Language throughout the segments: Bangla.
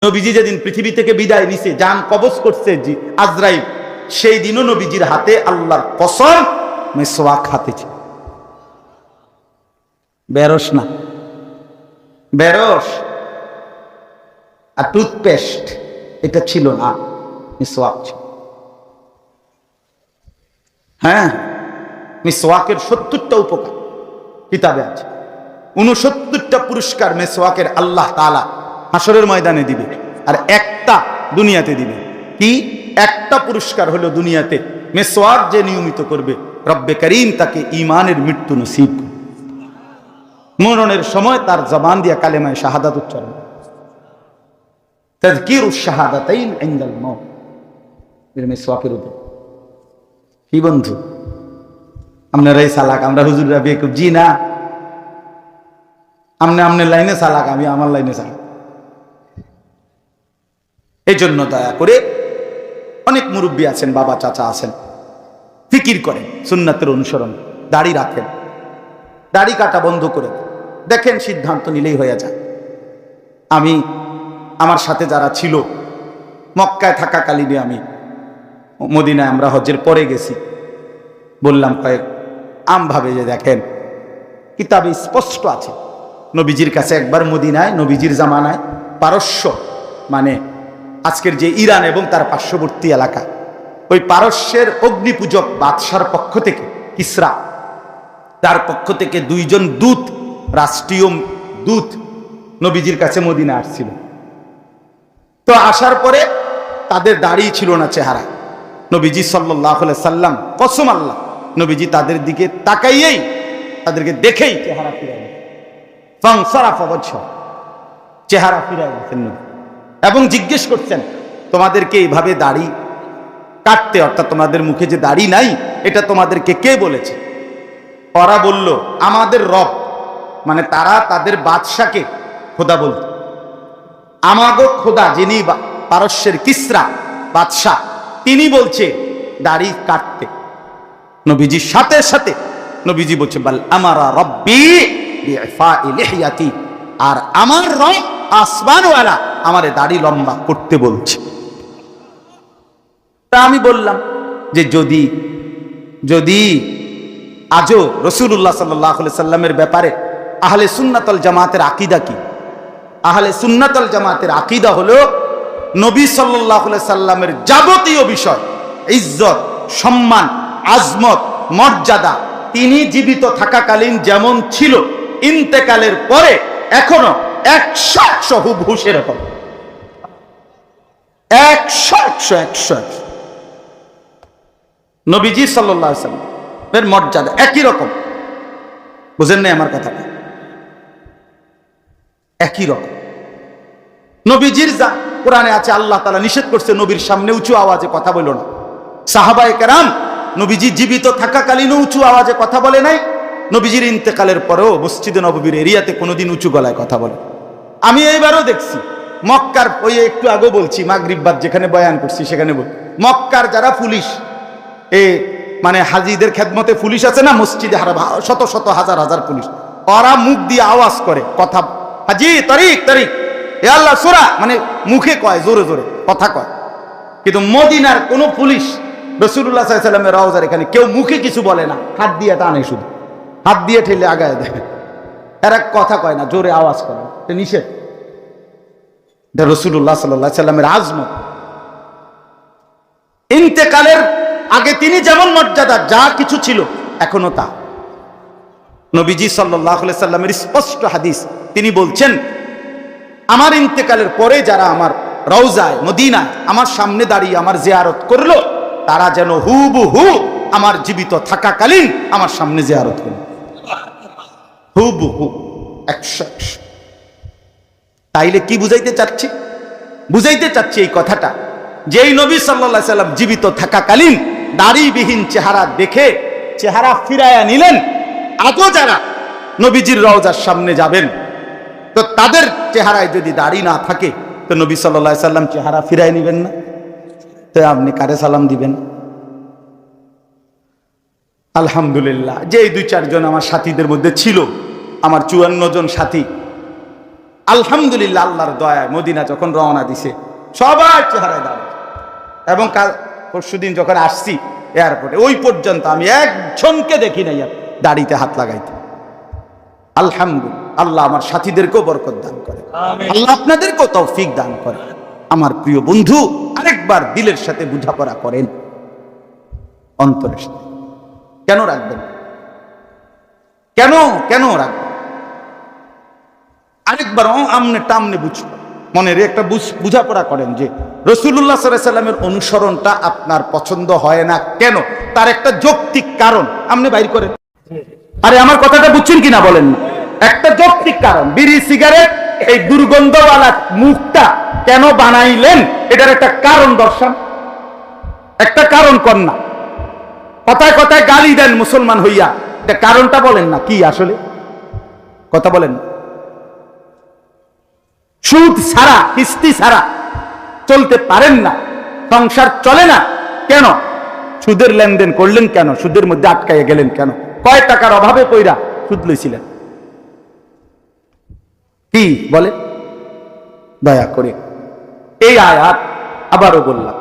নবীজি যেদিন পৃথিবী থেকে বিদায় নিছে, জান কবজ করছে আজরাইল, সেই দিনও নবীজির হাতে আল্লাহর কসম মিসওয়াক হাতে ছিল। বেরস না, বেরস আর টুথপেস্ট এটা ছিল না, মিসওয়াক ছিল। হ্যাঁ, মিসওয়াকের 70টা উপকার কিতাবে আছে, 69টা পুরস্কার মিসওয়াকের আল্লাহ তাআলা হাসরের ময়দানে দিবে, আর একটা দুনিয়াতে দিবে। কি? একটা পুরস্কার হলো দুনিয়াতে, মিসওয়াক যে নিয়মিত করবে রব্বে করিম তাকে ঈমানের মৃত্যু নসিব করবে। মরণের সময় তার জবান দিয়া কালেমায়ে শাহাদাত উচ্চারণ, তাযকিরুশ শাহাদাতাইন ইনদাল মাউত, এর মিসওয়াকের উপর। কি বন্ধু, আপনারাই চালাক, আমরা হুজুররা বেকুব? জি না, আপনার লাইনে চালাক, আমি আমার লাইনে চালাক। এই জন্য দয়া করে অনেক মুরব্বী আছেন, বাবা চাচা আছেন, ফিকির করেন, সুন্নাতের অনুসরণ, দাড়ি রাখেন, দাড়ি কাটা বন্ধ করে দেখেন, সিদ্ধান্ত নিলেই হয়ে যায়। আমি আমার সাথে যারা ছিল মক্কায় থাকাকালীনে, আমি মদিনায় আমরা হজ্জের পরে গেছি, বললাম কয়েক আমভাবে যে দেখেন কিতাবে স্পষ্ট আছে, নবীজির কাছে একবার মদিনায়, নবীজির জামানায় পারস্য, মানে আজকের যে ইরান এবং তার পার্শ্ববর্তী এলাকা, ওই পারস্যের অগ্নিপূজক বাদশার পক্ষ থেকে, কিসরা, তার পক্ষ থেকে 2 জন দূত, রাষ্ট্রীয় দূত নবীজির কাছে মদিনা আসছিল। তো আসার পরে তাদের দাড়ি ছিল না, চেহারা। নবীজি সাল্লাল্লাহু আলাইহি সাল্লাম, কসম আল্লাহ, নবীজি তাদের দিকে তাকাইয়েই, তাদেরকে দেখেই চেহারা ফিরাই চেহারা ফিরাই গেছেন এবং জিজ্ঞেস করছেন, তোমাদেরকে এইভাবে দাড়ি কাটতে, অর্থাৎ তোমাদের মুখে যে দাড়ি নাই, এটা তোমাদেরকে কে বলেছে? ওরা বলল, আমাদের রব, মানে তারা তাদের বাদশাকে খোদা বলত। আমাগো খোদা, যিনি পারস্যের কিসরা বাদশাহ, তিনি বলছে দাড়ি কাটতে। নবীজির সাথে সাথে নবীজি বলছে, বাল আমারা রব্বি বিইফাই লিহিয়াতি, আর আমার রব আসমানওয়ালা আমারে দাড়ি লম্বা করতে বলছে। তা আমি বললাম যে যদি যদি আজও রাসূলুল্লাহ সাল্লাল্লাহু আলাইহি সাল্লামের ব্যাপারে আহলে সুন্নাত ওয়াল জামাতের আকীদা কি? আহলে সুন্নাত ওয়াল জামাতের আকীদা হলো নবী সাল্লাল্লাহু আলাইহি সাল্লামের যাবতীয় বিষয়, ইজ্জত, সম্মান, আজমত, মর্যাদা, তিনি জীবিত থাকাকালীন যেমন ছিল, ইন্তেকালের পরে এখনো 100% হুবহু সেরকম, 100% নবীজি সাল্লাল্লাহু আলাইহি সাল্লামের মর্যাদা একই রকম। বুঝেন নাই আমার কথাটা? একই রকম নবীজির, যা কোরআনে আছে, আল্লাহ তাআলা নিষেধ করছে নবীর সামনে উঁচু আওয়াজে কথা বলো না। সাহাবায়ে কেরাম নবীজি জীবিত থাকাকালীনও উঁচু আওয়াজে কথা বলে নাই, নবীজির ইন্তেকালের পরেও মসজিদে নববীর এরিয়াতে কোনোদিন উঁচু গলায় কথা বলে। আমি এইবারও দেখছি মক্কার, ওই একটু আগে বলছি, মাগরিব বাদ যেখানে বয়ান করছি সেখানে বল, মক্কার যারা পুলিশ, মানে হাজিদের খেদমতে পুলিশ আছে না মসজিদে, শত শত হাজার হাজার পুলিশ, ওরা মুখ দিয়ে আওয়াজ করে কথা, হাজি তারিক তারিক, এ আল্লাহ সূরা, মানে মুখে কয়, জোরে জোরে কথা কয়। কিন্তু মদিনার কোন পুলিশ রাসূলুল্লাহ সাল্লাল্লাহু আলাইহি ওয়াসাল্লামের রওজার এখানে কেউ মুখে কিছু বলে না, হাত দিয়ে টানে, শুধু হাত দিয়ে ঠেলে আগায় দেয়, এরা কথা কয় না, জোরে আওয়াজ করে, এটা নিষেধ। এটা রাসূলুল্লাহ সাল্লাল্লাহু আলাইহি ওয়াসাল্লামের আজমত। ইন্তেকালের আগে তিনি যেমন মর্যাদা, যা কিছু ছিল, এখনো তা। নবীজি সাল্লাল্লাহু আলাইহি সাল্লামের স্পষ্ট হাদিস, তিনি বলছেন, আমার ইন্তেকালের পরে যারা আমার রওজায় মদিনায় আমার সামনে দাঁড়িয়ে আমার জিয়ারত করলো, তারা যেন হুবহু আমার জীবিত থাকাকালীন আমার সামনে জিয়ারত করল, হুবহু 100%। তাইলে কি বুঝাইতে চাচ্ছি? বুঝাইতে চাচ্ছি এই কথাটা, যেই নবী সাল্লাল্লাহু আলাইহি সাল্লাম জীবিত থাকাকালীন দাড়িবিহীন চেহারা দেখে চেহারা ফিরায়া নিলেন, আজও যারা নবীজির রওজার সামনে যাবেন, তো তাদের চেহারায় যদি দাড়ি না থাকে, তো নবী সাল্লাল্লাহু আলাইহি সাল্লাম চেহারা ফিরায় নিবেন না? তো আপনি কারে সালাম দিবেন? আলহামদুলিল্লাহ, যে 2-4 জন আমার সাথীদের মধ্যে ছিল, আমার 54 জন সাথী, আলহামদুলিল্লাহ, আল্লাহর দয়ায় মদিনা যখন রওনা দিছে সবার চেহারায় দাঁড়ায়। এবং পরশুদিন যখন আসছি এয়ারপোর্টে, ওই পর্যন্ত আমি একজনকে দেখি নাই দাড়িতে হাত লাগাইতে। আলহামদুলিল্লাহ, আল্লাহ আমার সাথীদেরকেও বরকত দান করে, আল্লাহ আপনাদেরকেও তৌফিক দান করে। আমার প্রিয় বন্ধু, আরেকবার দিলের সাথে বোঝাপড়া করেন, অন্তরের সাথে। কেন রাখবেন? কেন কেন রাখবেন? আরেকবার আমনে টামনে বুঝবেন, মনের একটা বুঝাপড়া করেন যে রাসূলুল্লাহ সাল্লাল্লাহু আলাইহি ওয়াসাল্লামের অনুসরণটা আপনার পছন্দ হয় না কেন, তার একটা যৌক্তিক কারণ আপনি বাইর করেন। আরে আমার কথাটা বুঝছেন কিনা বলেন না? একটা যৌক্তিক কারণ। বিড়ি সিগারেট এই দুর্গন্ধওয়ালা মুখটা কেন বানাইলেন, এটার একটা কারণ দর্শন, একটা কারণ কর না। কথায় কথায় গালি দেন মুসলমান হইয়া, এটা কারণটা বলেন না কি আসলে, কথা বলেন না। সুদ ছাড়া, কিস্তি ছাড়া চলতে পারেন না, সংসার চলে না কেন? সুদের লেনদেন করলেন কেন? সুদের মধ্যে আটকাইয়া গেলেন কেন? কয় টাকার অভাবে পইরা সুদ লইছিলেন? কি বলে? দয়া করে এই আয়াত আবারও বললাম,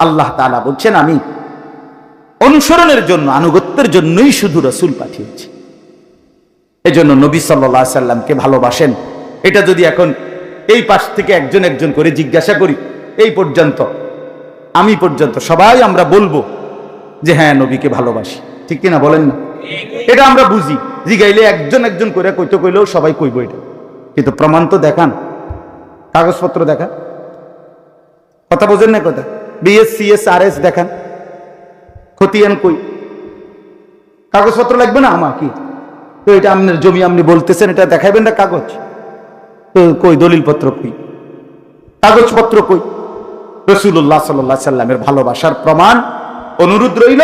আল্লাহ তাআলা বলছেন আমি অনুসরণের জন্য, আনুগত্যের জন্যই শুধু রাসূল পাঠিয়েছি। এজন্য নবী সাল্লাল্লাহু আলাইহি সাল্লামকে ভালোবাসেন। এটা যদি এখন এই পাশ থেকে একজন একজন করে জিজ্ঞাসা করি, এই পর্যন্ত আমি পর্যন্ত সবাই আমরা বলবো যে হ্যাঁ নবীকে ভালোবাসি, ঠিক কিনা বলেন না? এটা আমরা বুঝি, জিগাইলে একজন একজন করে কইতে কইলেও সবাই কইব এটা, কিন্তু প্রমাণ তো দেখান, কাগজপত্র দেখান। কথা বোঝেন না? কথা BS RS দেখান, খতিয়ান কই? কাগজপত্র লাগবে না আমার কি? তো এটা আপনার জমি, আপনি বলতেছেন এটা দেখাইবেন না কাগজ? তো কই দলিলপত্র কই, কাগজপত্র কই? রাসূলুল্লাহ সাল্লাল্লাহু আলাইহি সাল্লামের ভালোবাসার প্রমাণ। অনুরোধ রইল,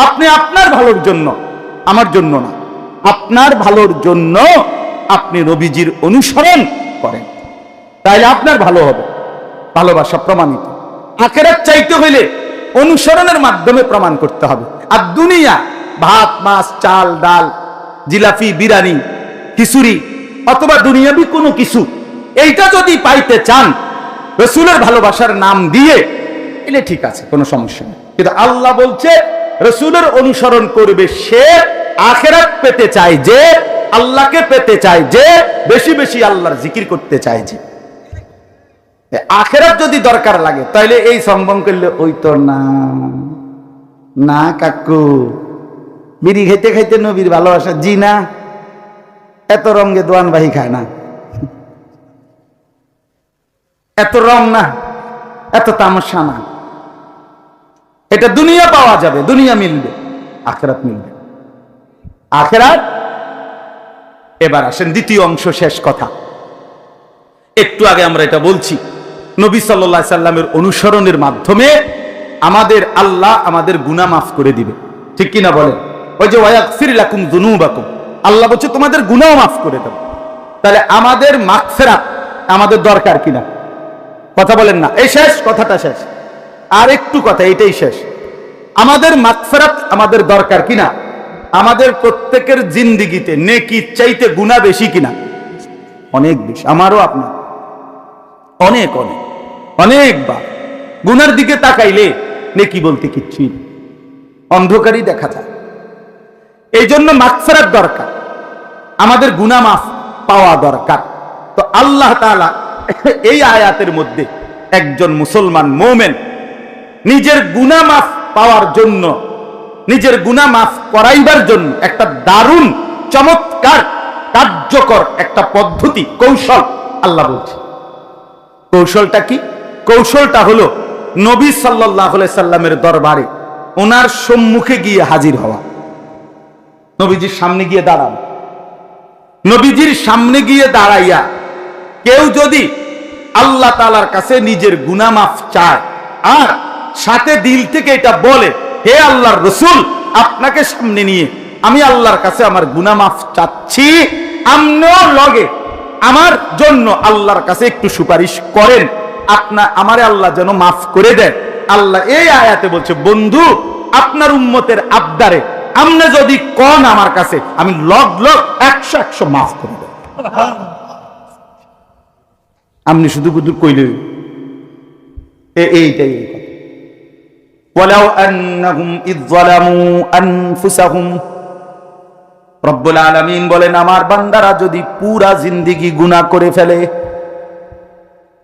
আপনি আপনার ভালোর জন্য, আমার জন্য না, আপনার ভালোর জন্য আপনি নবীজির অনুসরণ করেন, তাইলে আপনার ভালো হবে, ভালোবাসা প্রমাণিত। আখিরাত চাইতে হইলে অনুসরণের মাধ্যমে প্রমাণ করতে হবে। আর দুনিয়া ভাত মাছ চাল ডাল জিলাপি বিরিয়ানি খিচুড়ি অথবা দুনিয়াবি কোনো কিছু, এইটা যদি পাইতে চান রাসূলের ভালোবাসার নাম দিয়ে, এলে ঠিক আছে, কোনো সমস্যা নেই। কিন্তু আল্লাহ বলছে রাসূলের অনুসরণ করবে সে আখিরাত পেতে চায়, যে আল্লাহকে পেতে চায়, যে বেশি বেশি আল্লাহর জিকির করতে চায়। যে আখিরাত যদি দরকার লাগে তাইলে এই সম্ভব করলে ওই তো না না কাকু, বিড়ি খাইতে খাইতে নবীর ভালোবাসা, জি না, এত রঙে দোয়ান বাহি খায় না, এত রং না, এত তামাশা না। এটা দুনিয়া পাওয়া যাবে, দুনিয়া মিলবে, আখিরাত মিলবে, আখিরাত। এবার আসেন দ্বিতীয় অংশ, শেষ কথা। একটু আগে আমরা এটা বলছি, নবী সাল্লাল্লাহু আলাইহি সাল্লামের অনুসরণের মাধ্যমে আমাদের আল্লাহ আমাদের গুনাহ মাফ করে দিবে, ঠিক কিনা বলেন? ওই যে ওয়ায়াগফির লাকুম যুনুবাকুম, আল্লাহ বলছে তোমাদের গুনাহ মাফ করে দেব। তাহলে আমাদের মাগফিরাত আমাদের দরকার কিনা? কথা বলেন না? এই শেষ, কথাটা শেষ, আর একটু কথা, এটাই শেষ। আমাদের মাগফিরাত আমাদের দরকার কিনা? আমাদের প্রত্যেকের জিন্দেগিতে নেকি চাইতে গুনাহ বেশি কিনা? অনেক বেশি, আমারও আপনার অনেক অনেক অনেকবার গুনার দিকে তাকাইলে নেকি বলতে কিচ্ছুই নেই, অন্ধকারই দেখা যায়। এই জন্য মাগফিরাত দরকার, আমাদের গুনাহ মাফ পাওয়া দরকার। তো আল্লাহ তাআলা এই আয়াতের মধ্যে একজন মুসলমান মুমিন নিজের গুনাহ মাফ পাওয়ার জন্য, নিজের গুনাহ মাফ করাইবার জন্য একটা দারুণ চমৎকার কার্যকর একটা পদ্ধতি, কৌশল আল্লাহ বলছে। কৌশলটা কি? কৌশলটা হলো নবী সাল্লাল্লাহু আলাইহি সাল্লামের দরবারে ওনার সম্মুখে গিয়ে হাজির হওয়া, নবীজির সামনে গিয়ে দাঁড়ানো। নবীজির সামনে গিয়ে দাঁড়াইয়া কেউ যদি আল্লাহ তাআলার কাছে নিজের গুনাহ মাফ চায় আর সাথে দিল থেকে এটা বলে, হে আল্লাহর রাসূল, আপনাকে সামনে নিয়ে আমি আল্লাহর কাছে আমার গুনাহ মাফ চাচ্ছি, আপনিও লগে আমার জন্য আল্লাহর কাছে একটু সুপারিশ করেন, আমারে আল্লাহ যেন মাফ করে দেন। আল্লাহ এই আয়াতে বলছে, বন্ধু আপনার উম্মতের আবদারে আপনি যদি কোন আমার কাছে, আমি লগ 100 মাফ করে দেব। আপনি শুধু কুদুর কইলে এইটাই ওয়ালাউ আন্নাহুম ইয যালামু আনফুসাহুম, রব্বুল আলামিন বলেন আমার বান্দারা যদি পুরা জিন্দেগি গুনাহ করে ফেলে,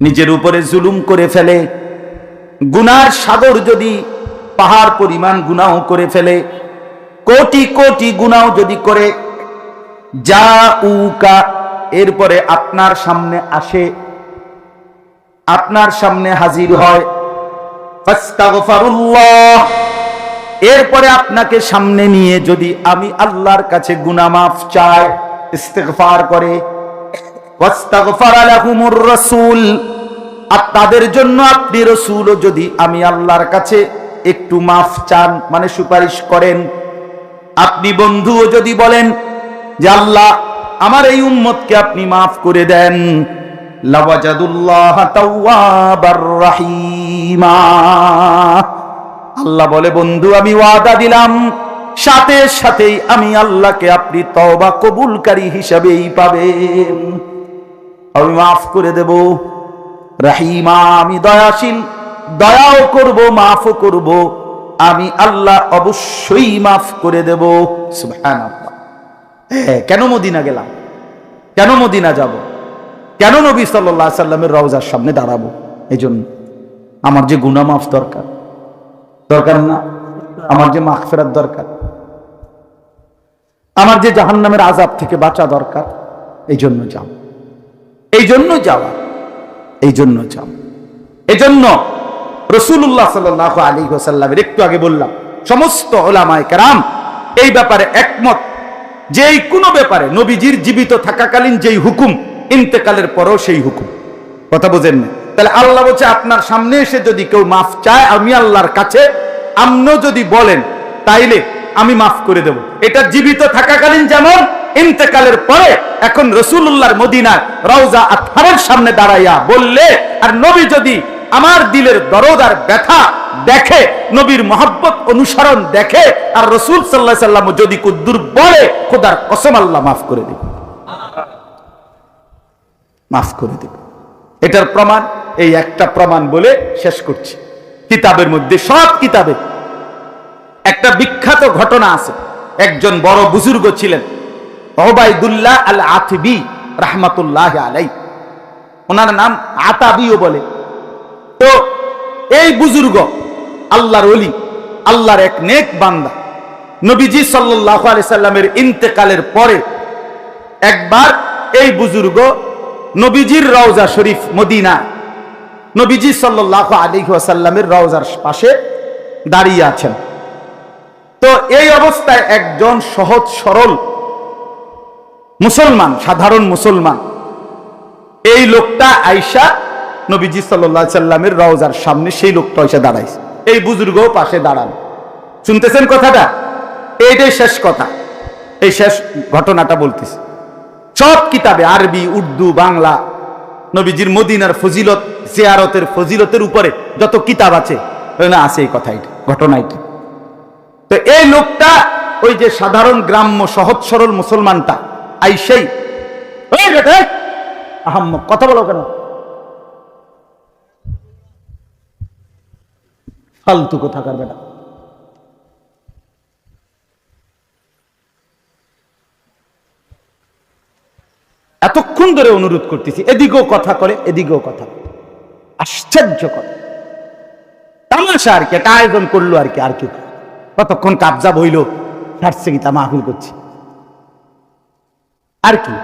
নিজের উপরে জুলুম করে ফেলে, গুনার সাগর যদি পাহাড় পরিমাণ গুনাহ করে ফেলে, কোটি কোটি গুনাহ যদি করে, জাউকা এরপরে আপনার সামনে আসে, আপনার সামনে হাজির হয়, ফাস্তাগফিরুল্লাহ এরপরে আপনাকে সামনে নিয়ে যদি আমি আল্লাহর কাছে গুনাহ মাফ চাই, ইস্তিগফার করে, ওয়াস্তাগফারা লাহুমুর রাসূল আর তাদের জন্য আপনি রাসূলও যদি আমি আল্লাহর কাছে একটু মাফ চান মানে সুপারিশ করেন, আপনি বন্ধুও যদি বলেন যে আল্লাহ আমার এই উম্মতকে আপনি মাফ করে দেন, লাওয়াজাদুল্লাহ তাওয়াবার রহিমা, আল্লাহ বলে বন্ধু আমি ওয়াদা দিলাম সাথে সাথেই আমি আল্লাহকে আপনি তওবা কবুলকারী হিসেবেই পাবেন, আমি মাফ করে দেব। রহিমা আমি দয়াশীল, দয়াও করব মাফও করব, আমি আল্লাহ অবশ্যই মাফ করে দেব। সুবহানাল্লাহ। কেন মদিনা গেলাম, কেন মদিনা যাব, কেন নবী সাল্লাল্লাহু আলাইহি সাল্লামের রওজার সামনে দাঁড়াবো? এই জন্য আমার যে গুনাহ মাফ দরকার, দরকার না? আমার যে মাগফিরাত দরকার, আমার যে জাহান্নামের আযাব থেকে বাঁচা দরকার, এই জন্য যাও, এই জন্য যাওয়া, এই জন্য যাও। এই জন্য রাসূলুল্লাহ সাল্লাল্লাহু আলাইহি ওয়াসাল্লামের একটু আগে বললাম সমস্ত উলামায়ে কেরাম এই ব্যাপারে একমত, যেই কোনো ব্যাপারে নবীজির জীবিত থাকাকালীন যেই হুকুম ইন্তেকালের পরেও সেই হুকুম। কথা বোঝেন না? তাহলে আল্লাহ বলছে আপনার সামনে এসে যদি কেউ মাফ চায় আমি আল্লাহর কাছে, আপনিও যদি বলেন তাইলে আমি মাফ করে দেব। এটা জীবিত থাকাকালীন যেমন, ইন্তেকালের পরে এখন রাসূলুল্লাহর মদিনার রওজা আতহারের সামনে দাঁড়াইয়া বললে, আর নবী যদি আমার দিলের দরদ আর ব্যথা দেখে, নবীর মহব্বত অনুসরণ দেখে, আর রাসূল সাল্লাল্লাহু আলাইহি সাল্লাম যদি কুদ্দুর বলে, খোদার কসম আল্লাহ মাফ করে দেবে, মাফ করে দেবে। এটার প্রমাণ এই একটা প্রমাণ বলে শেষ করছি। কিতাবের মধ্যে, সব কিতাবে একটা বিখ্যাত ঘটনা আছে। একজন বড় বুজুর্গ ছিলেন উবাইদুল্লাহ আল আতবী রাহমাতুল্লাহি আলাইহি, ওনার নাম আতাবিও বলে। তো এই বুজুর্গ আল্লাহর ওলি, আল্লাহর এক নেক বান্দা, নবীজি সাল্লাল্লাহু আলাইহি সাল্লামের ইন্তেকালের পরে একবার এই বুজুর্গ নবীজির রওজা শরীফ মদিনা, নবীজি সাল্লাল্লাহু আলাইহি ওয়াসাল্লামের রওজার পাশে দাঁড়িয়ে আছেন। তো এই অবস্থায় একজন সহজ সরল মুসলমান, সাধারণ মুসলমান, এই লোকটা আয়েশা নবীজি সাল্লাল্লাহু আলাইহি সাল্লামের রওজার সামনে সেই লোকটা এসে দাঁড়াইছে, এই বুজুর্গও পাশে দাঁড়ান। শুনতেছেন কথাটা? এইটাই শেষ কথা, এই শেষ ঘটনাটা বলতেছি। সব কিতাবে আরবি, উর্দু, বাংলা নবীজির মদিনার ফজিলত, জিয়ারতের ফজিলতের উপরে যত কিতাব আছে না আছে এই কথাইটা, ঘটনাইটা। তো এই লোকটা ওই যে সাধারণ গ্রাম্য সহজ সরল মুসলমানটা আইসাই, আহাম্মক কথা বলো কেন, ফালতু কোথাকার বেটা, এতক্ষণ ধরে অনুরোধ করতেছি, এদিকেও কথা করে এদিকেও কথা, আশ্চর্য করে তামাশা আর কি, একটা আয়োজন করলো আর কি, আর কি কতক্ষণ কাবজা বইল, ছাড়ছে গীতা মাহফিল করছি আর কি,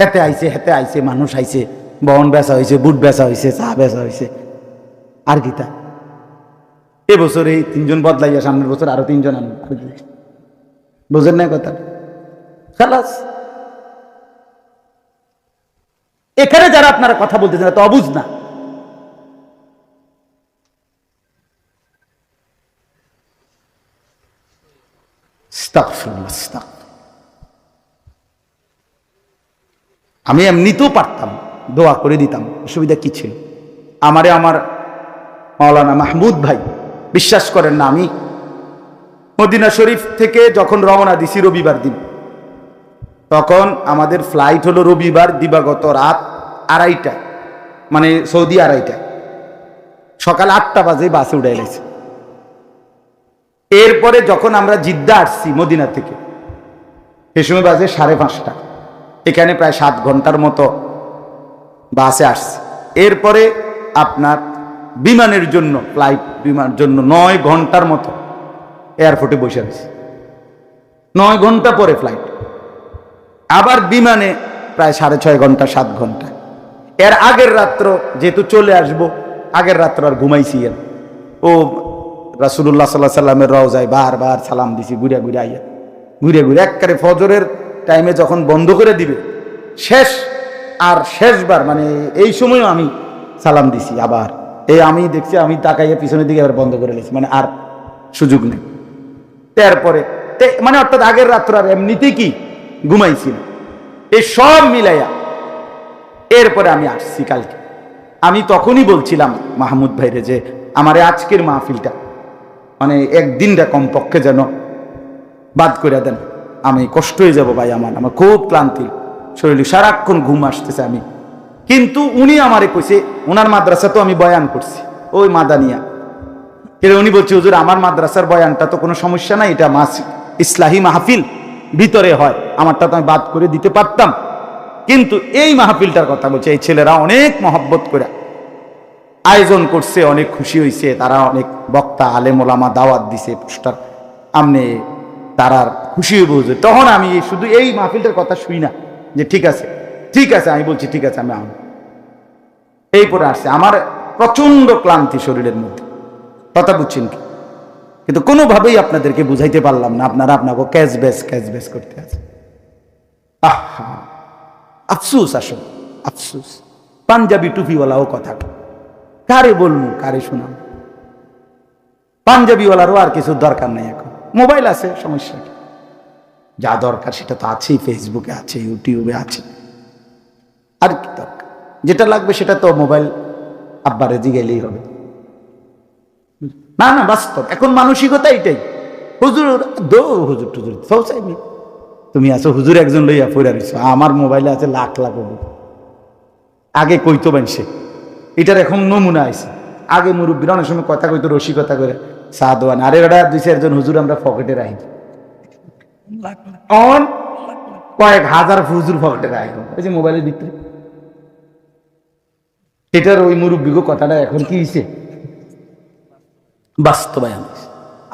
হেতে আইছে হেতে আইছে, মানুষ আইছে, বহন বেচা হয়েছে, বুট বেচা হয়েছে, চা বেচা হয়েছে, আর গীতা এবছর এই 3 জন বদলাইয়া সামনের বছর আরো 3 জন আনবে, আর কি বুঝেন না কথা? খালাস। এখানে যারা আপনারা কথা বলতেছেন তো অবুঝ না, আমি এমনিতেও পারতাম, দোয়া করে দিতাম, অসুবিধা কি ছিল? আমারে আমার মাওলানা মাহমুদ ভাই, বিশ্বাস করেন না, আমি মদিনা শরীফ থেকে যখন রওনা দিছি রবিবার দিন, তখন আমাদের ফ্লাইট হলো রবিবার দিবাগত রাত 2:30টায়। মানে সৌদি আড়াইটা, সকাল 8টা বাজে বাসে উঠে গেছে। এরপরে যখন আমরা জিদ্দা আসছি মদিনা থেকে, সে সময় বাজে 5:30, এখানে প্রায় 7 ঘন্টার মতো বাসে আসছি। এরপরে আপনার বিমানের জন্য বিমানের জন্য 9 ঘন্টার মতো এয়ারপোর্টে বসে আছি। 9 ঘন্টা পরে ফ্লাইট, আবার বিমানে প্রায় 6.5 ঘন্টা 7 ঘন্টা। এর আগের রাত্র যেহেতু চলে আসব, আগের রাত্র আর ঘুমাইছি। ও রাসূলুল্লাহ সাল্লাল্লাহু আলাইহি সাল্লামের রওজায় বারবার সালাম দিছি, ঘুরে ঘুরে আইয়া, ঘুরে ঘুরে একবারে ফজরের টাইমে যখন বন্ধ করে দিবে শেষবার মানে এই সময়ও আমি সালাম দিছি। আবার আমি দেখছি, আমি তাকাইয়া পিছনের দিকে আবার বন্ধ করে নিয়েছি, মানে আর সুযোগ নেই। তারপরে মানে অর্থাৎ আগের রাত্র আর এমনিতেই কি ঘুমাইছি না, এই সব মিলাইয়া এরপরে আমি আসছি কালকে। আমি তখনই বলছিলাম মাহমুদ ভাইরে যে আমার আজকের মাহফিলটা মানে একদিনটা কমপক্ষে যেন বাদ করে দেন, আমি কষ্ট হয়ে যাব ভাই, আমার খুব ক্লান্তি শরীরে, সারাক্ষণ ঘুম আসতেছে। আমি কিন্তু উনি আমারে কইছে, ওনার মাদ্রাসা তো আমি বয়ান করছি ওই মাদানিয়া, উনি বলছে হুজুর আমার মাদ্রাসার বয়ানটা তো কোনো সমস্যা নাই, এটা ইসলাহি মাহফিল ভিতরে হয়, আমারটা তো আমি বাদ করে দিতে পারতাম, কিন্তু এই মাহফিলটার কথা বলছে, এই ছেলেরা অনেক মহব্বত করে আয়োজন করছে, অনেক খুশি হয়েছে, তারা অনেক বক্তা আলেম ওলামা দাওয়াত দিছে, পোস্টার আমনে তারা খুশি হয়ে বুঝে। তখন আমি শুধু এই মাহফিলটার কথা শুই না যে ঠিক আছে ঠিক আছে, আমি বলছি ঠিক আছে আমি এই পরে আসছে। আমার প্রচন্ড ক্লান্তি শরীরের মধ্যে, কথা বুঝছেন কি? কিন্তু কোনোভাবেই আপনাদেরকে বুঝাইতে পারলাম না, আপনারা আপনাকে ক্যাশ ব্যাস করতে আছে। আহা আফসুস, আসলে আফসুস। পাঞ্জাবি টুপিওয়ালাও কথা কারে বলবো, কারে শোনাম? পাঞ্জাবিওয়ালারও আর কিছু দরকার নেই, এখন মোবাইল আছে, সমস্যা কি? যা দরকার সেটা তো আছেই, ফেসবুকে আছে, ইউটিউবে আছে, আর কি দরকার? যেটা লাগবে সেটা তো মোবাইল আব্বারে জিগাইলেই হবে। না বাস্তব এখন মানসিকতা এটাই। হুজুর হুজুর টুজুর তুমি আছো, হুজুর একজন লইয়া পড়ে রইছো, আমার মোবাইলে আছে লাখ আগে কইতো বানছে, এটার এখন নমুনা আছে। আগে মুরব্বীরা অনেক সময় কথা কইতো রসিকতা করে, সাদওয়ান আরে ওটা 2-4 জন হুজুর আমরা পকেটে রাখি, কয়েক হাজার হুজুর পকেটে রাখি, এই যে মোবাইলের ভিতরে। এটার ওই মুরব্বীগো কথাটা এখন কি হয়েছে, বাস্তবায়ন।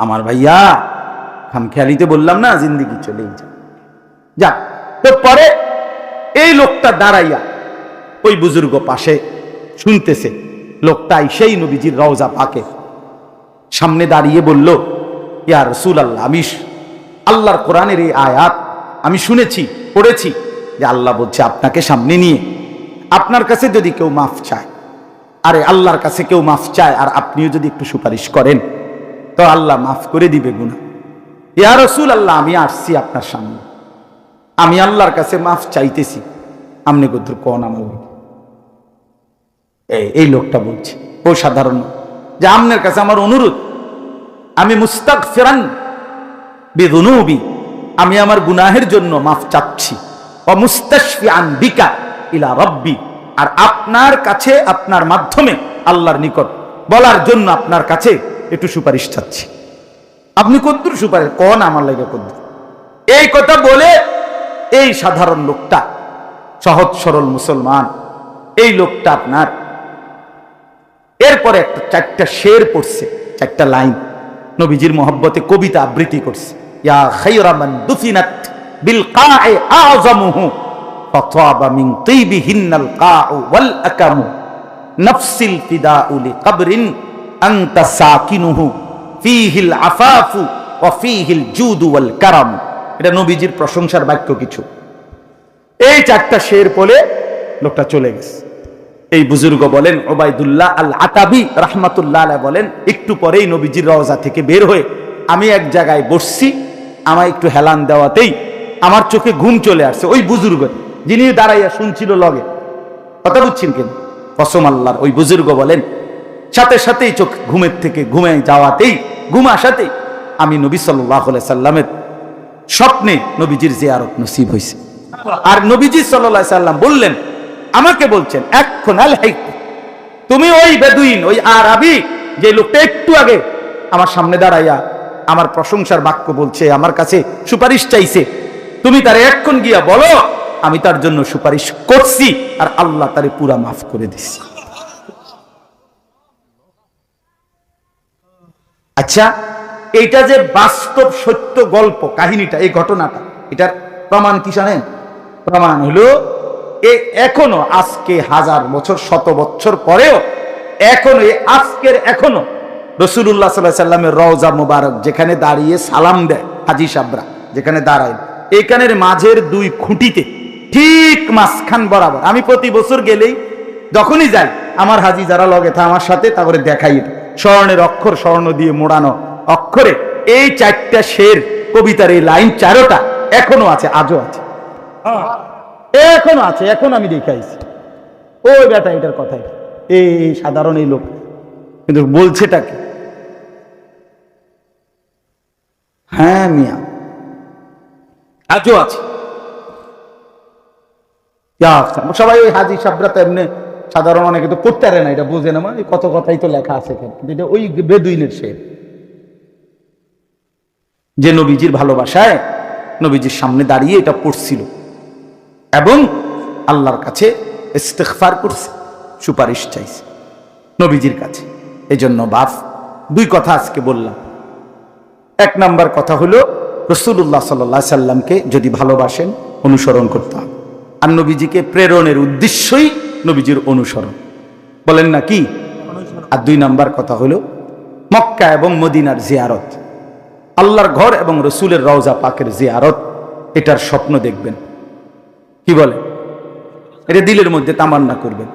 আমার ভাইয়া খামখেয়ালিতে বললাম না, জিন্দিগি চলেই যা। তো পরে এই লোকটা দাঁড়াইয়া ওই বুজুর্গ পাশে শুনতেছে, লোকটা সেই নবীজির রওজা পাকে সামনে দাঁড়িয়ে বলল, ইয়া রাসূলুল্লাহ, আমি আল্লাহর কোরআনের এই আয়াত আমি শুনেছি, পড়েছি যে আল্লাহ বলছে আপনাকে সামনে নিয়ে আপনার কাছে যদি কেউ মাফ চায়, আরে আল্লাহর কাছে কেউ মাফ চায় আর আপনিও যদি একটু সুপারিশ করেন তো আল্লাহ মাফ করে দিবে গুনাহ। ইয়া রাসূলুল্লাহ, আমি আসছি আপনার সামনে, আমি আল্লাহর কাছে মাফ চাইতেছি, আমনে কদ্দুর কোন আমল। এই লোকটা বলছে, ও সাধারণ, যে আমনের কাছে আমার অনুরোধ, আমি মুস্তাগফিরান বিযুনুবি, আমি আমার গুনাহের জন্য মাফ চাচ্ছি, ওয়া মুস্তাশফিআন বিকা ইলা রাব্বি, আর আপনার কাছে আপনার মাধ্যমে আল্লাহর নিকট বলার জন্য আপনার কাছে একটু সুপারিশ চাচ্ছি। আপনি কদ্দুর সুপারিশ কোন আমার লাগে কদ্দুর? এই কথা বলে এই সাধারণ লোকটা, সহজ সরল মুসলমান এই লোকটা আপনার এরপরে একটা 4টা শের পড়ছে, 4টা লাইন নবীজির মহব্বতে কবিতা আবৃত্তি করছে। ইয়া খায়রা মান দুফিনাত বিল কা'i আ'যামুহু ফাতাবা মিন তিবিহিন্নাল কা'উ ওয়াল আকামু নাফসিল ফিদাউ লিকবরিন আনতা সাকিনুহু ফীহিল আফাফু ওয়া ফীহিল জুদু ওয়াল কারাম। এটা নবীজির প্রশংসার বাক্য কিছু। এই 4টা শের পড়ে লোকটা চলে গেছে। এই বুজুর্গ বলেন, ওবায়দুল্লাহ আল আতাবি রাহমাতুল্লাহ আলাইহি বলেন, একটু পরেই নবীজির রওজা থেকে বের হয়ে আমি এক জায়গায় বসছি, আমায় একটু হেলান দেওয়াতেই আমার চোখে ঘুম চলে আসছে। ওই বুজুর্গ যিনি দাঁড়াইয়া শুনছিল লগে, কথা বুঝছেন কেন? কসম আল্লাহর, ওই বুজুর্গ বলেন সাথে সাথেই চোখ ঘুমের থেকে ঘুমে যাওয়াতেই, ঘুম আসাতেই আমি নবী সাল্লাল্লাহু আলাইহি সাল্লামের স্বপ্নে নবীজির জিয়ারত নসিব হয়েছে। আর নবীজি সাল্লাল্লাহু আলাইহি সাল্লাম বললেন, আমাকে বলছেন এখন তুমি ওই বেদুইন, ওই আরবি, যে লোকটা একটু আগে আমার সামনে দাঁড়াইয়া আমার প্রশংসার বাক্য বলছে, আমার কাছে সুপারিশ চাইছে, তুমি তার এক্ষণ গিয়া বলো আমি তার জন্য সুপারিশ করছি আর আল্লাহ তারে পুরা মাফ করে দিছি। আচ্ছা, এইটা যে বাস্তব সত্য গল্প কাহিনীটা, এই ঘটনাটা, এটার প্রমাণ কি জানেন? প্রমাণ হলো এখনো আজকে 1000 বছর, 100 বছর পরেও এখনো আজকের এখনো রাসূলুল্লাহ সাল্লাল্লাহু আলাইহি সাল্লামের রওজা মুবারক যেখানে দাঁড়িয়ে সালাম দেয় হাজী সাহেবরা, যেখানে দাঁড়ায়, এইখানের মাঝের 2 খুঁটিতে ঠিক মাঝখান বরাবর, আমি প্রতি বছর গেলেই যখনই যাই আমার হাজী যারা লগে থা আমার সাথে তারপরে দেখাই, স্বর্ণের অক্ষর, স্বর্ণ দিয়ে মোড়ানো অক্ষরে এই 4টা শের কবিতার এই লাইন 4টা এখনো আছে, আজও আছে, এখনো আছে, এখন আমি দেখাইছি। ওই বেটা এটার কথাই, এই সাধারণ এই লোক কিন্তু বলছেটা কি? হ্যাঁ মিয়া, আজও আছে। সবাই ওই হাজী সাহেবরা তো এমনি সাধারণ, অনেকে তো করতে পারে না, এটা বোঝে না, মানে কত কথাই তো লেখা আছে এখানে, এটা ওই বেদুইনের শের যে নবীজির ভালোবাসায় নবীজির সামনে দাঁড়িয়ে এটা পড়ছিল এবং আল্লাহর কাছে ইস্তিগফার করছে, সুপারিশ চাইছে নবীজির কাছে। এই জন্য বাপ 2 কথা আজকে বললাম। 1 নাম্বার কথা হলো রাসূলুল্লাহ সাল্লাল্লাহু আলাইহি সাল্লামকে যদি ভালোবাসেন অনুসরণ করতে হবে, আর নবীজিকে প্রেরণের উদ্দেশ্যই নবীজির অনুসরণ, বলেন না কি? আর 2 নাম্বার কথা হলো মক্কা এবং মদিনার জিয়ারত, আল্লাহর ঘর এবং রসুলের রওজা পাকের জিয়ারত, এটার স্বপ্ন দেখবেন। কি বলে? এটা দিলের মধ্যে তামান্না করবেন,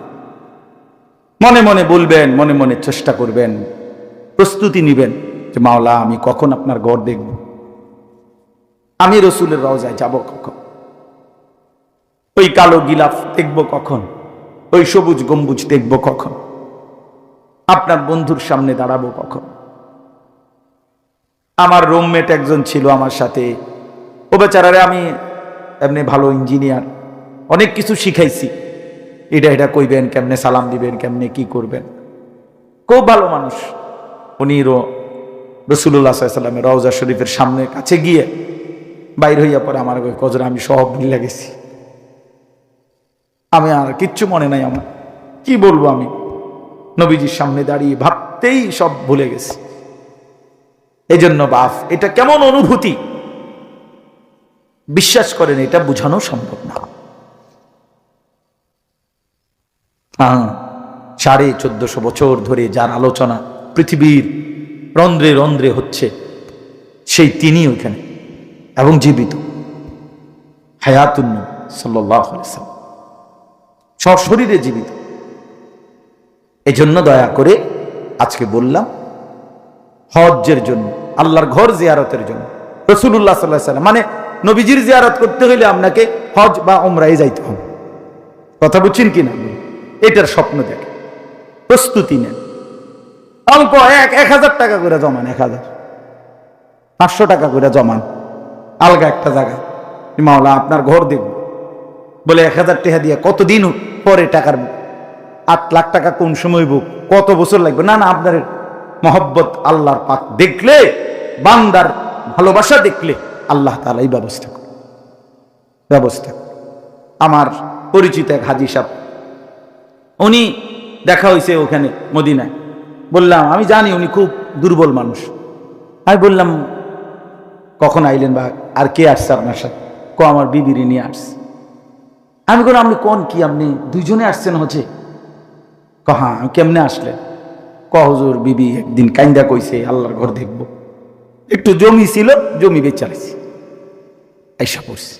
মনে মনে বলবেন, মনে মনে চেষ্টা করবেন, প্রস্তুতি নিবেন যে মাওলা আমি কখন আপনার ঘর দেখব, আমি রসুলের রওজায় যাব কখন, ওই কালো গিলাফ দেখব কখন, ওই সবুজ গম্বুজ দেখব কখন, আপনার বন্ধুর সামনে দাঁড়াবো কখন। আমার রুমমেট একজন ছিল আমার সাথে, ও বেচারারে আমি এমনি ভালো ইঞ্জিনিয়ার, অনেক কিছু শিখাইছি, এটা কইবেন, কেমনে সালাম দিবেন, কেমনে কি করবেন, খুব ভালো মানুষ। উনি রাসূলুল্লাহ সাল্লাল্লাহু আলাইহি সাল্লামের রওজা শরীফের সামনে কাছে গিয়ে বাইর হইয়া পরে আমার কজরা আমি সব ভুলে গেছি, আমি আর কিচ্ছু মনে নাই আমার, কি বলবো, আমি নবীজির সামনে দাঁড়িয়ে ভাবতেই সব ভুলে গেছি। এই জন্য বাপ, এটা কেমন অনুভূতি বিশ্বাস করেন, এটা বোঝানো সম্ভব না। 1450 বছর ধরে যার আলোচনা পৃথিবীর রন্ধ্রে রন্ধ্রে হচ্ছে, সেই তিনি ওইখানে এবং জীবিত, হায়াতুন নবী সাল্লাল্লাহু আলাইহি ওয়াসাল্লাম, সশরীরে জীবিত। এই জন্য দয়া করে আজকে বললাম হজ্জের জন্য, আল্লাহর ঘর জিয়ারতের জন্য, রাসূলুল্লাহ সাল্লাল্লাহু আলাইহি ওয়াসাল্লাম মানে নবীজির জিয়ারত করতে হইলে আপনাকে হজ বা উমরায় যাইতে হবে। কথা বুঝছেন কিনা? এটার স্বপ্ন দেখে প্রস্তুতি নেন, অল্প 1000 টাকা করে জমান, 500 টাকা করে জমান, আলগা একটা জায়গা, মাওলা আপনার ঘর দেখব বলে 1000 টাকা দিয়ে কতদিন পরে টাকার 8 লাখ টাকা কোন সময় বুক, কত বছর লাগবে? না না, আপনার মহব্বত আল্লাহর পাক দেখলে, বান্দার ভালোবাসা দেখলে আল্লাহ তাআলা এই ব্যবস্থা করে। আমার পরিচিত এক হাজী সাহেব, উনি দেখা হয়েছে ওখানে মদিনায়, বললাম আমি জানি উনি খুব দুর্বল মানুষ, আমি বললাম কখন আইলেন বা আর কে আসছে আপনার সাথে? আমার বিবিরে নিয়ে আসছে। আমি বললাম আপনি কোন কি, আপনি 2 জনে আসছেন হচ্ছে? হ্যাঁ। কেমনে আসলেন? হুজুর বিবি একদিন কাইন্দা কইছে আল্লাহর ঘর দেখব, একটু জমি ছিল, জমি বেচাইছি, আইসা পড়ছে।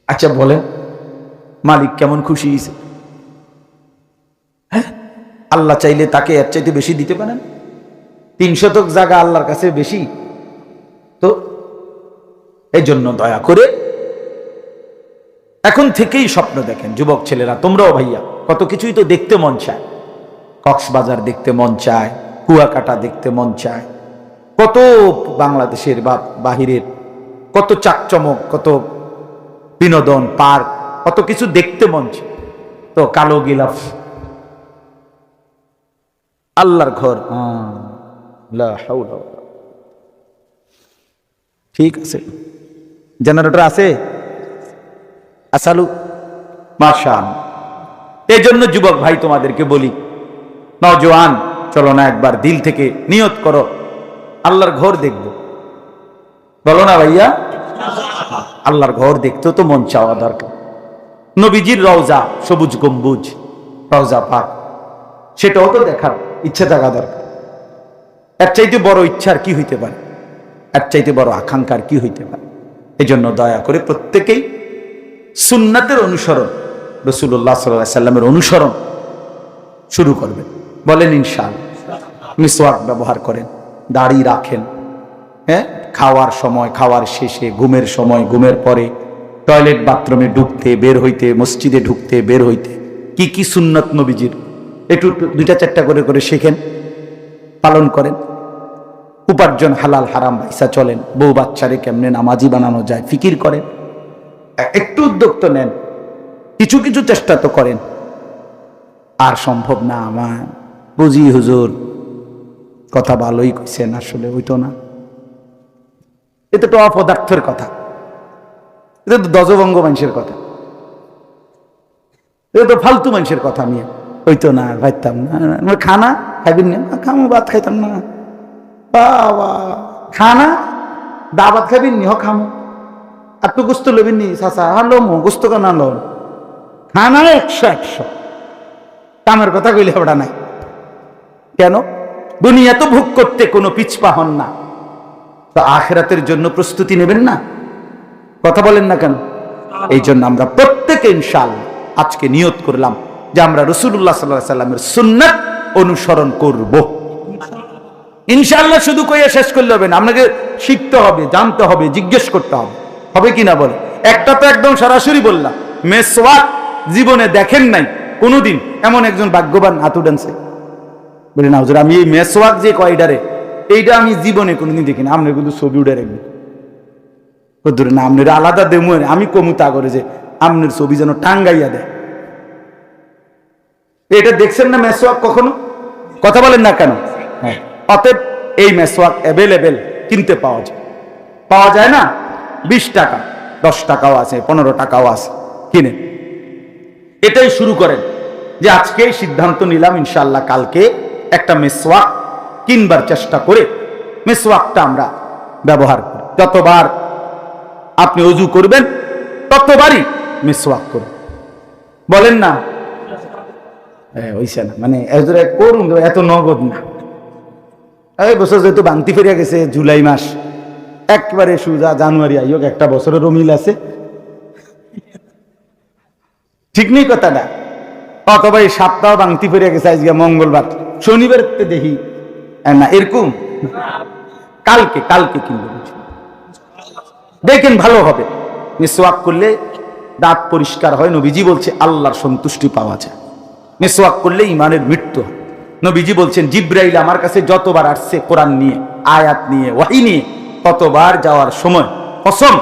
আচ্ছা বলেন মালিক কেমন খুশি হয়েছে? হ্যাঁ, আল্লাহ চাইলে তাকে এর চাইতে বেশি দিতে পারেন। 3 শতক জায়গা আল্লাহর কাছে বেশি তো। এই জন্য দয়া করে এখন থেকেই স্বপ্ন দেখেন যুবক ছেলেরা, তোমরাও ভাইয়া, কত কিছুই তো দেখতে মন চায়, কক্সবাজার দেখতে মন চায়, কুয়াকাটা দেখতে মন চায়, কত বাংলাদেশের বা বাহিরের কত চাকচমক, কত বিনোদন পার্ক, কত কিছু দেখতে মন চায়। তো কালো গিলাফ আল্লাহর ঘর, ঠিক আছে। জেনারেটর আছে, আসালু, মাশাআল্লাহ। এই জন্য যুবক ভাই তোমাদেরকে বলি, নওজোয়ান, চলো না একবার দিল থেকে নিয়ত করো, আল্লাহর ঘর দেখবো। বলো না ভাইয়া, আল্লাহর ঘর দেখতেও তো মন চাওয়া দরকার। নবীজির রওজা, সবুজ গম্বুজ, রওজা পাক, সেটাও তো দেখার ইচ্ছা থাকা দরকার। এর চাইতে বড় ইচ্ছার কি হইতে পারে, এর চাইতে বড় আকাঙ্ক্ষার কি হইতে পারে? এই জন্য দয়া করে প্রত্যেকেই সুন্নাতের অনুসরণ, রাসূলুল্লাহ সাল্লাল্লাহু আলাইহি সাল্লামের অনুসরণ শুরু করবেন। বলেন ইনশাআল্লাহ। মিসওয়াক ব্যবহার করেন, দাড়ি রাখেন, হ্যাঁ, খাওয়ার সময়, খাওয়ার শেষে, ঘুমের সময়, ঘুমের পরে, টয়লেট বাথরুমে ঢুকতে বের হইতে, মসজিদে ঢুকতে বের হইতে কি কি সুন্নাত নবীজির একটু 2-4টা করে করে শেখেন, পালন করেন। উপার্জন হালাল হারাম বাইসা চলেন, বউ বাচ্চারে কেমনে নামাজি বানানো যায় ফিকির করেন, একটু উদ্যোগ তো নেন, কিছু কিছু চেষ্টা তো করেন। আর সম্ভব না, আমার বুঝি হুজুর কথা ভালোই কইছেন, আসলে হইতো না, এটা তো অপদার্থের কথা, এটা তো দজভঙ্গ মানুষের কথা, এটা তো ফালতু মানুষের কথা। নিয়ে হইতো না, খাইতাম না, খানা খাইবেন না, খামো ভাত খাইতাম না, বাবা খানা দাবাত খাইবেন নি, হ খামো, আর তো গুস্ত লবেন নি, চাচা হালো মো গুস্ত কানা লো, খানা 100 কামের কথা কইলে ওটা নাই। কেন? দুনিয়া তো ভোগ করতে কোনো পিছপা হন না, তো আখিরাতের জন্য প্রস্তুতি নেবেন না? কথা বলেন না কেন? এই জন্য আমরা প্রত্যেকে ইনশাআল্লাহ আজকে নিয়ত করলাম যে আমরা রাসূলুল্লাহ সাল্লাল্লাহু আলাইহি সাল্লামের সুন্নাত অনুসরণ করব ইনশাআল্লাহ। শুধু কইয়া শেষ করলে হবে না, আপনাকে শিখতে হবে, জানতে হবে, জিজ্ঞেস করতে হবে, হবে কিনা বলে। একটা তো একদম সরাসরি বললাম, মেসওয়াক জীবনে দেখেন নাই কোনোদিন এমন একজন ভাগ্যবান হাত উঠানছে, বলে না হুজুর আমি এই মেসওয়াক যে কয়ডারে, এইটা আমি জীবনে কোনোদিন দেখিনি। আপনার কিন্তু ছবি উঠে রাখবেন হুজুর, না আপনার আলাদা দেমু, আমি কমুতা করে যে আপনার ছবি যেন টাঙ্গাইয়া দেয়। এটা দেখছেন না মেসওয়াক কখনো? কথা বলেন না কেন? হ্যাঁ, অতএব এই মেসওয়াক অ্যাভেলেবেল, কিনতে পাওয়া যায়, পাওয়া যায় না? 20 টাকা, 10 টাকাও আছে, 15 টাকাও আছে, কিনে এটাই শুরু করেন। যে আজকে সিদ্ধান্ত নিলাম ইনশাআল্লাহ কালকে একটা মেসওয়াক কিনবার চেষ্টা করে মেসওয়াকটা আমরা ব্যবহার করি। যতবার আপনি ওযু করবেন ততবারই মেসওয়াক করুন। বলেন না? হইছে না, মানে করুন, এত নগদ না। এই বছর যেহেতু বাংতি ফেরিয়া গেছে, জুলাই মাস একবারে সুজা, জানুয়ারি আইয়োগ, একটা বছরেরও মিল আছে, ঠিক নেই কথাটা? অথবা এই সপ্তাহ বাংতি ফেরিয়া গেছে, আজকে মঙ্গলবার, শনিবার দেখি না, এরকম কালকে কালকে কিনবে, দেখেন ভালো হবে। মিসওয়াক করলে দাঁত পরিষ্কার হয়, নবীজি বলছে আল্লাহর সন্তুষ্টি পাওয়া যায়। মিসওয়াক করলে ইমানের মৃত্যু হয়। নবীজি বলছেন জিব্রাইল আমার কাছে যতবার আসছে কোরআন নিয়ে, আয়াত নিয়ে, ওয়াহী নিয়ে, ততবার যাওয়ার সময় কসম,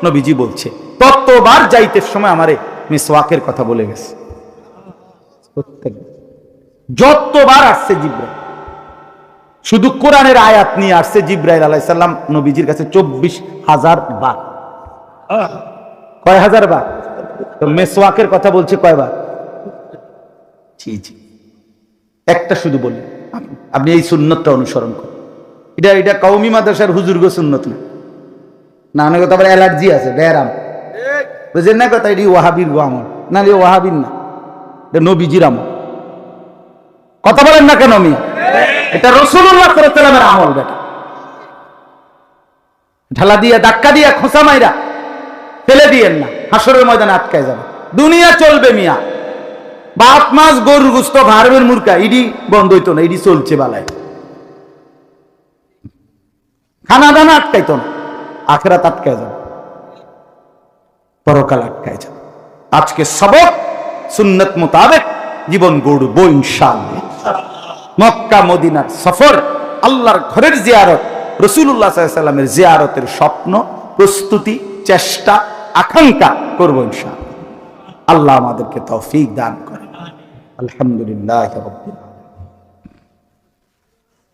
নবীজি বলছে ততবার যাইতে সময় আমারে মিসওয়াকের কথা বলে গেছে। প্রত্যেক যতবার আসছে জিব্রাইল, শুধু কোরআনের আয়াত নিয়ে আসছে জিব্রাইল আলাইহিস সালাম নবীজির কাছে 24,000 বার। কয় হাজার বার? তো মিসওয়াকের কথা বলছে কয়বার? জি জি, একটা শুধু বলি, আপনি এই সুন্নতটা অনুসরণ করুন। এটা কওমি মাদ্রাসার হুজুরগো সুন্নত না, না অনেক কথা আবার অ্যালার্জি আছে, ব্যারাম, বুঝলেন না কথা? এটি ওয়াহাবির গো আমল না, ওয়াহাবির না, এটা নবীজির আমল। কথা বলেন না কেন মিয়া? এটা রাসূলুল্লাহ সাল্লাল্লাহু আলাইহি ওয়াসাল্লামের আমল। বেটা ঢালা দিয়া, ধাক্কা দিয়া, খোঁচা মাইরা ফেলে দিয়েন না, হাসরের ময়দানে আটকায় যাবে। দুনিয়া চলবে মিয়া, বাপ মাছ গরুর গোশত ভারবের মুরকা, ইডি বন্ধ হইতো না, ইডি চলছে বালায়, খানা দানা আটকাইতো না, আখিরাত আটকায় যাবে, পরকাল আটকায় যাবে। আজকে সবক সুন্নত মোতাবেক জীবন গড়ব ইনশাআল্লাহ। মক্কা মদিনার সফর, আল্লাহর ঘরের জিয়ারত, রাসূলুল্লাহ সাল্লাল্লাহু আলাইহি ওয়াসাল্লামের জিয়ারতের স্বপ্ন, প্রস্তুতি, চেষ্টা, আকাঙ্ক্ষা করব ইনশাআল্লাহ। আল্লাহ আমাদেরকে তৌফিক দান করেন। আলহামদুলিল্লাহ রাব্বিল আলামিন।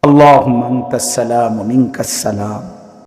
আল্লাহুম্মা আনতাস সালাম ওয়া মিনকাস সালাম।